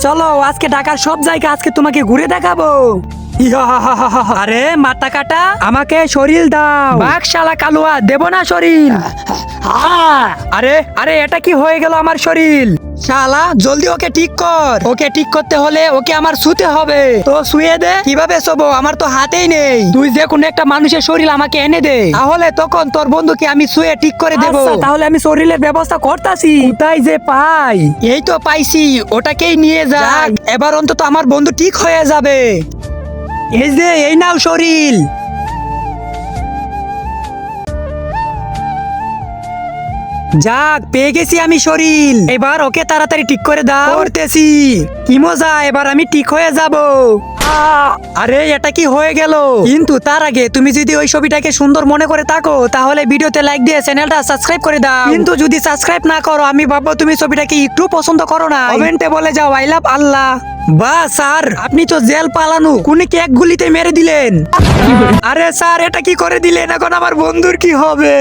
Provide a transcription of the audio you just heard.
চলো আজকে ঢাকার সব জায়গা আজকে তোমাকে ঘুরে দেখাবো। আরে মাথা কাটা, আমাকে শরীর দাও। বাঘ শালা কালুয়া, দেব না শরীর। আরে আরে এটা কি হয়ে গেল আমার শরীর? শালা জলদি ওকে ঠিক কর। ওকে ঠিক করতে হলে ওকে আমার শুতে হবে। তো শুয়ে দে। কিভাবে শোবো? আমার তো হাতেই নেই। তুই যে কোনো একটা মানুষের শরীর আমাকে এনে দে, তাহলে তখন তোর বন্ধুকে আমি শুয়ে ঠিক করে দেবো। তাহলে আমি শরীরের ব্যবস্থা করতাছি। তাই যে পাই, এই তো পাইছি, ওটাকেই নিয়ে যাক। এবার অন্তত আমার বন্ধু ঠিক হয়ে যাবে। এই যে এই নাও শরীর। যাক, পেয়ে গেছি আমি শরীর। এবার ওকে তাড়াতাড়ি ঠিক করে দাও। করতেছি। কি মজা, এবার আমি ঠিক হয়ে যাব। আরে এটা কি হয়ে গেল? কিন্তু তার আগে তুমি যদি ওই ছবিটাকে সুন্দর মনে করে থাকো, তাহলে ভিডিওতে লাইক দিয়ে চ্যানেলটা সাবস্ক্রাইব করে দাও। কিন্তু যদি সাবস্ক্রাইব না করো, আমি ভাববো তুমি ছবিটাকে একটু পছন্দ করো না। কমেন্টে বলে যাও আই লাভ আল্লাহ। বাহ স্যার, আপনি তো জেল পালানো কোনকে এক গুলিতে মেরে দিলেন। আরে স্যার, এটা কি করে দিলেন? এখন আমার বন্ধুর কি হবে?